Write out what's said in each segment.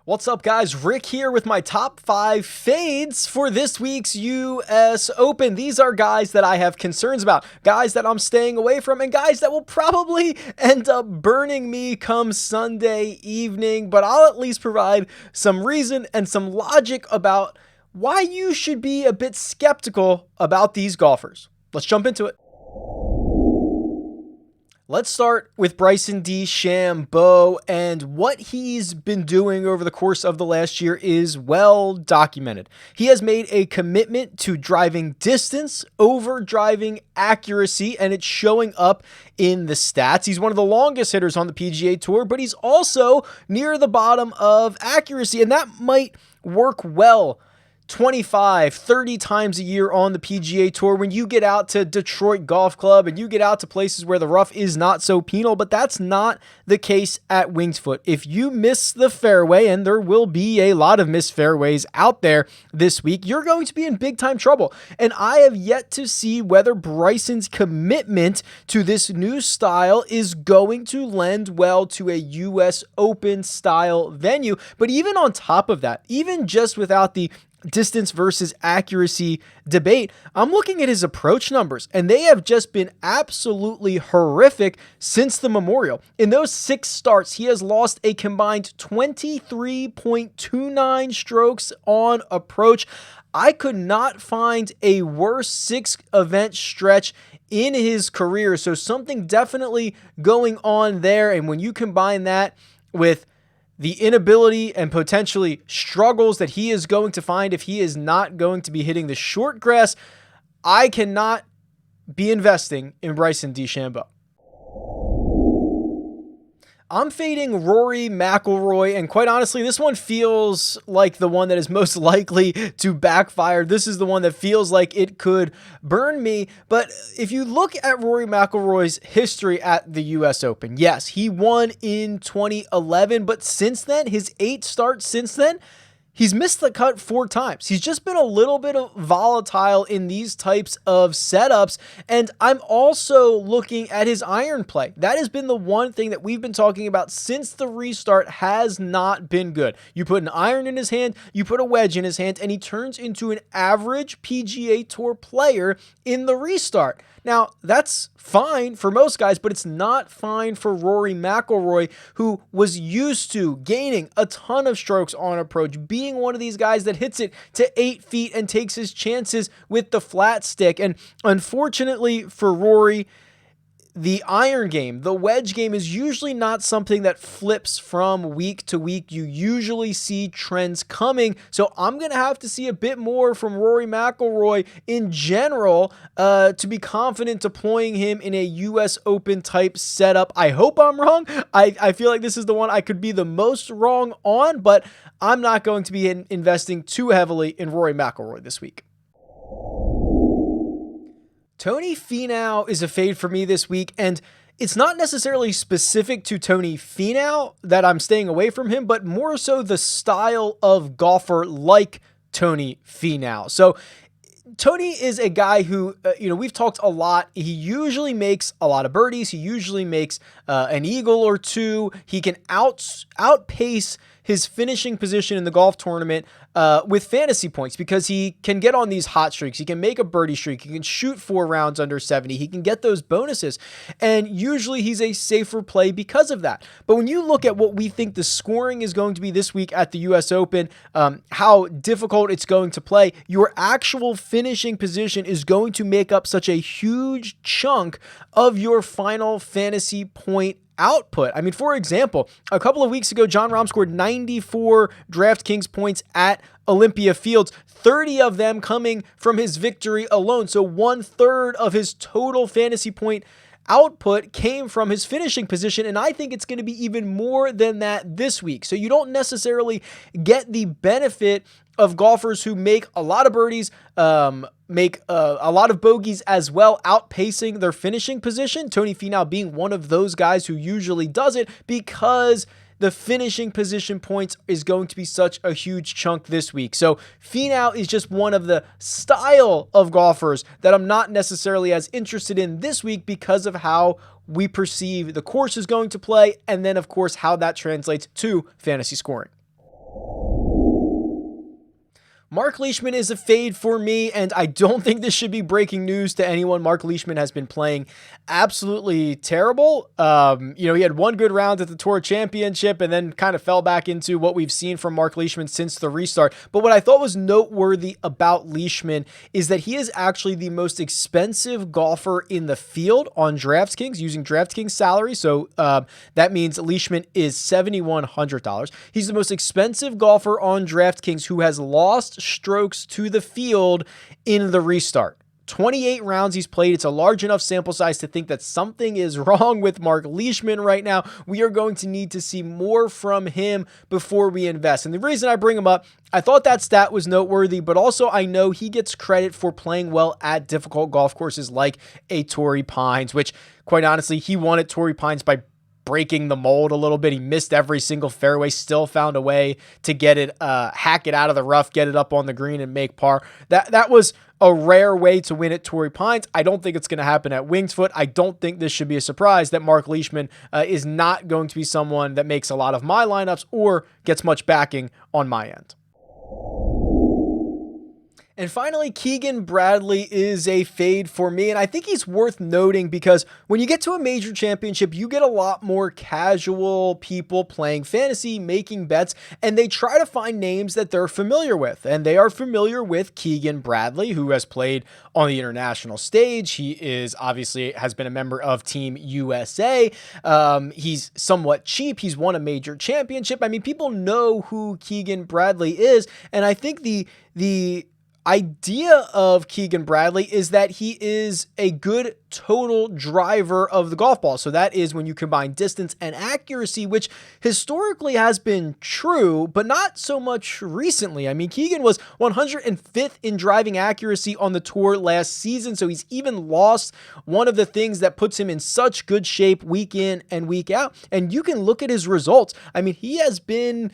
What's up, guys? Rick here with my top 5 fades for this week's US Open. These are guys that I have concerns about, guys that I'm staying away from, and guys that will probably end up burning me come Sunday evening. But I'll at least provide some reason and some logic about why you should be a bit skeptical about these golfers. Let's jump into it. Let's start with Bryson DeChambeau, and what he's been doing over the course of the last year is well documented. He has made a commitment to driving distance over driving accuracy, and it's showing up in the stats. He's one of the longest hitters on the PGA Tour, but he's also near the bottom of accuracy, and that might work well 25, 30 times a year on the PGA Tour when you get out to Detroit Golf Club and you get out to places where the rough is not so penal, but that's not the case at Winged Foot. If you miss the fairway, and there will be a lot of missed fairways out there this week, you're going to be in big time trouble. And I have yet to see whether Bryson's commitment to this new style is going to lend well to a US Open style venue. But even on top of that, even just without the distance versus accuracy debate, I'm looking at his approach numbers, and they have just been absolutely horrific since the Memorial. In those 6 starts, he has lost a combined 23.29 strokes on approach. I could not find a worse 6-event stretch in his career, so something definitely going on there. And when you combine that with the inability and potentially struggles that he is going to find if he is not going to be hitting the short grass, I cannot be investing in Bryson DeChambeau. I'm fading Rory McIlroy, and quite honestly, this one feels like the one that is most likely to backfire. This is the one that feels like it could burn me. But if you look at Rory McIlroy's history at the US Open, yes, he won in 2011, but since then, his 8 starts since then, he's missed the cut 4 times. He's just been a little bit volatile in these types of setups. And I'm also looking at his iron play. That has been the one thing that we've been talking about since the restart has not been good. You put an iron in his hand, you put a wedge in his hand, and he turns into an average PGA Tour player in the restart. Now, that's fine for most guys, but it's not fine for Rory McIlroy, who was used to gaining a ton of strokes on approach, being one of these guys that hits it to 8 feet and takes his chances with the flat stick. And unfortunately for Rory, the iron game, the wedge game, is usually not something that flips from week to week. You usually see trends coming. So I'm going to have to see a bit more from Rory McIlroy in general to be confident deploying him in a US Open type setup. I hope I'm wrong. I feel like this is the one I could be the most wrong on, but I'm not going to be investing too heavily in Rory McIlroy this week. Tony Finau is a fade for me this week, and it's not necessarily specific to Tony Finau that I'm staying away from him, but more so the style of golfer like Tony Finau. So Tony is a guy who, we've talked a lot. He usually makes a lot of birdies. He usually makes an eagle or two. He can outpace his finishing position in the golf tournament with fantasy points because he can get on these hot streaks. He can make a birdie streak. He can shoot 4 rounds under 70. He can get those bonuses. And usually he's a safer play because of that. But when you look at what we think the scoring is going to be this week at the US Open, how difficult it's going to play, your actual finishing position is going to make up such a huge chunk of your final fantasy point output. I mean, for example, a couple of weeks ago, Jon Rahm scored 94 DraftKings points at Olympia Fields, 30 of them coming from his victory alone. So 1/3 of his total fantasy point output came from his finishing position, and I think it's going to be even more than that this week. So you don't necessarily get the benefit of golfers who make a lot of birdies, make a lot of bogeys as well, outpacing their finishing position. Tony Finau being one of those guys who usually does it because the finishing position points is going to be such a huge chunk this week. So Finau is just one of the style of golfers that I'm not necessarily as interested in this week because of how we perceive the course is going to play, and then of course how that translates to fantasy scoring. Mark Leishman is a fade for me, and I don't think this should be breaking news to anyone. Mark Leishman has been playing absolutely terrible. He had one good round at the Tour Championship and then kind of fell back into what we've seen from Mark Leishman since the restart. But what I thought was noteworthy about Leishman is that he is actually the most expensive golfer in the field on DraftKings using DraftKings salary. So that means Leishman is $7,100. He's the most expensive golfer on DraftKings who has lost strokes to the field in the restart. 28 rounds he's played. It's a large enough sample size to think that something is wrong with Mark Leishman right now. We are going to need to see more from him before we invest. And the reason I bring him up, I thought that stat was noteworthy, but also I know he gets credit for playing well at difficult golf courses like a Torrey Pines, which quite honestly, he won at Torrey Pines by breaking the mold a little bit. He missed every single fairway, still found a way to get it, hack it out of the rough, get it up on the green and make par. That was a rare way to win at Torrey Pines. I don't think it's going to happen at Winged Foot. I don't think this should be a surprise that Mark Leishman is not going to be someone that makes a lot of my lineups or gets much backing on my end. And finally, Keegan Bradley is a fade for me, and I think he's worth noting because when you get to a major championship, you get a lot more casual people playing fantasy, making bets, and they try to find names that they're familiar with, and they are familiar with Keegan Bradley, who has played on the international stage. He is obviously has been a member of Team USA. He's somewhat cheap. He's won a major championship. I mean, people know who Keegan Bradley is, and I think the idea of Keegan Bradley is that he is a good total driver of the golf ball. So that is when you combine distance and accuracy, which historically has been true, but not so much recently. I mean, Keegan was 105th in driving accuracy on the tour last season. So he's even lost one of the things that puts him in such good shape week in and week out. And you can look at his results. I mean, he has been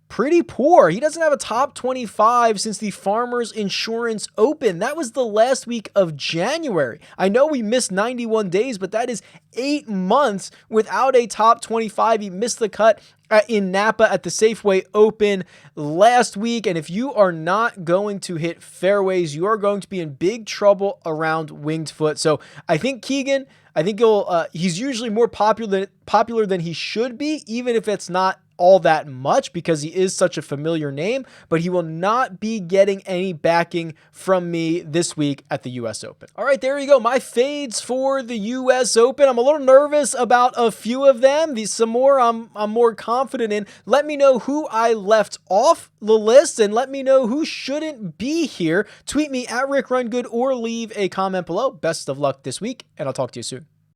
pretty poor. He doesn't have a top 25 since the Farmers Insurance Open. That was the last week of January. I know we missed 91 days, but that is 8 months without a top 25. He missed the cut in Napa at the Safeway Open last week. And if you are not going to hit fairways, you are going to be in big trouble around Winged Foot. So I think Keegan, he's usually more popular than he should be, even if it's not all that much because he is such a familiar name, but he will not be getting any backing from me this week at the US Open. All right, there you go. My fades for the US Open. I'm a little nervous about a few of them. Some more I'm more confident in. Let me know who I left off the list and let me know who shouldn't be here. Tweet me at RickRunGood or leave a comment below. Best of luck this week, and I'll talk to you soon.